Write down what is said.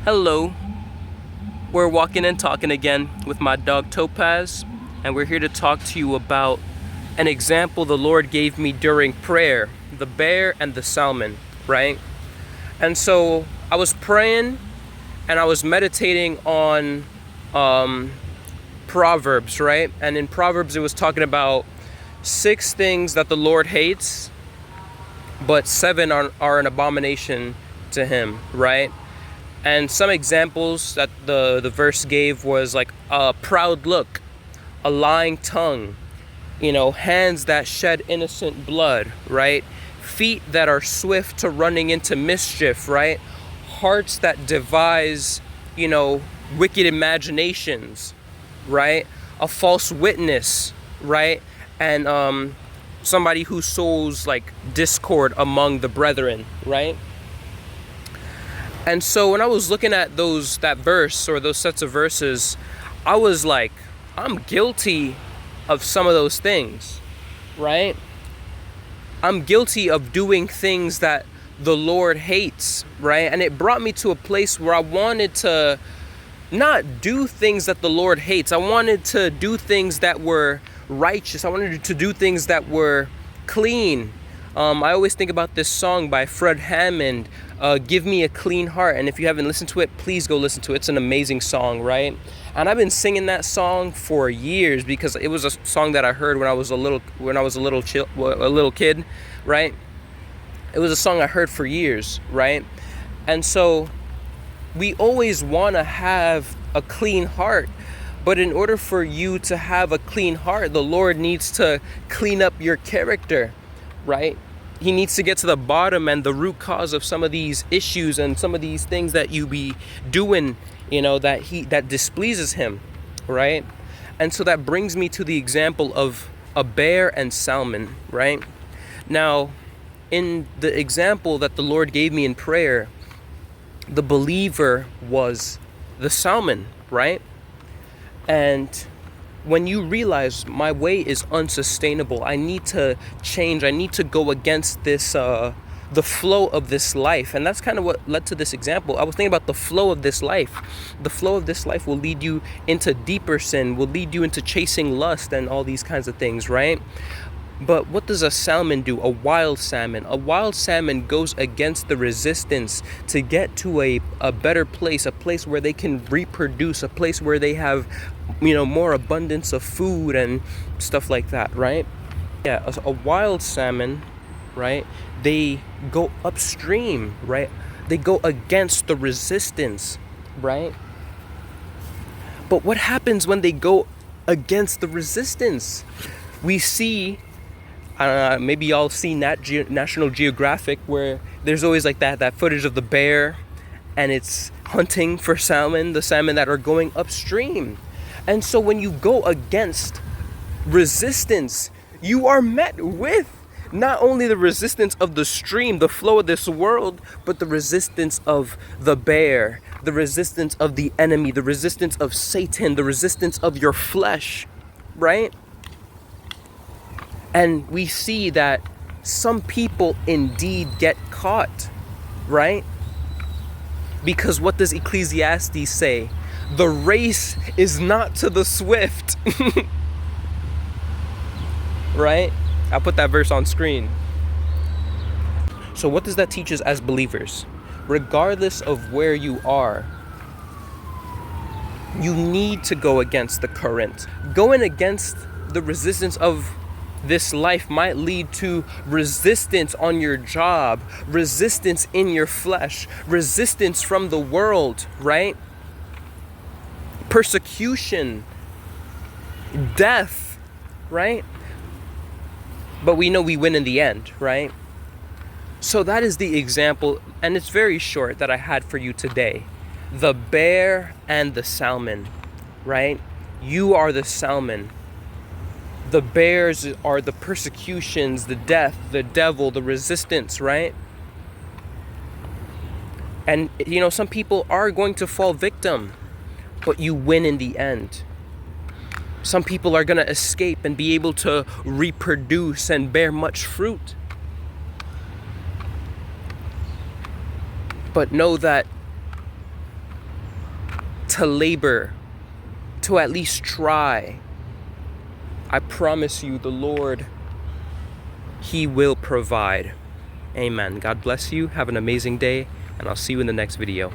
Hello, we're walking and talking again with my dog Topaz, and we're here to talk to you about an example the Lord gave me during prayer, the bear and the salmon, right? And so I was praying and I was meditating on Proverbs, right? And in Proverbs it was talking about 6 things that the Lord hates, but 7 are an abomination to him, right? And some examples that the verse gave was like a proud look, a lying tongue, hands that shed innocent blood, right? Feet that are swift to running into mischief, right? Hearts that devise, wicked imaginations, right? A false witness, right? And somebody who sows like discord among the brethren, right? And so when I was looking at that verse or those sets of verses, I was like, I'm guilty of some of those things, right? I'm guilty of doing things that the Lord hates, right? And it brought me to a place where I wanted to not do things that the Lord hates. I wanted to do things that were righteous. I wanted to do things that were clean. I always think about this song by Fred Hammond, Give Me a Clean Heart. And if you haven't listened to it, please go listen to it. It's an amazing song, right? And I've been singing that song for years because it was a song that I heard when I was a little kid, right? It was a song I heard for years, right? And so we always want to have a clean heart. But in order for you to have a clean heart, the Lord needs to clean up your character, right? He needs to get to the bottom and the root cause of some of these issues and some of these things that you be doing, that displeases him, right? And so that brings me to the example of a bear and salmon, right? Now, in the example that the Lord gave me in prayer, the believer was the salmon, right? And when you realize my way is unsustainable, I need to change, I need to go against this, the flow of this life. And that's kind of what led to this example. I was thinking about the flow of this life. The flow of this life will lead you into deeper sin, will lead you into chasing lust and all these kinds of things, right? But what does a salmon do? A wild salmon. A wild salmon goes against the resistance to get to a better place, a place where they can reproduce, a place where they have, more abundance of food and stuff like that, right? Yeah, a wild salmon, right? They go upstream, right? They go against the resistance, right? But what happens when they go against the resistance? We see, maybe y'all seen National Geographic, where there's always like that footage of the bear and it's hunting for salmon, the salmon that are going upstream. And so when you go against resistance, you are met with not only the resistance of the stream, the flow of this world, but the resistance of the bear, the resistance of the enemy, the resistance of Satan, the resistance of your flesh, right? And we see that some people indeed get caught, right? Because what does Ecclesiastes say? The race is not to the swift. Right? I'll put that verse on screen. So what does that teach us as believers? Regardless of where you are, you need to go against the current. Going against the resistance of this life might lead to resistance on your job, resistance in your flesh, resistance from the world, right? Persecution, death, right? But we know we win in the end, right? So that is the example, and it's very short, that I had for you today. The bear and the salmon, right? You are the salmon. The bears are the persecutions, the death, the devil, the resistance, right? And, some people are going to fall victim, but you win in the end. Some people are going to escape and be able to reproduce and bear much fruit. But know that to labor, to at least try, I promise you, the Lord, He will provide. Amen. God bless you. Have an amazing day, and I'll see you in the next video.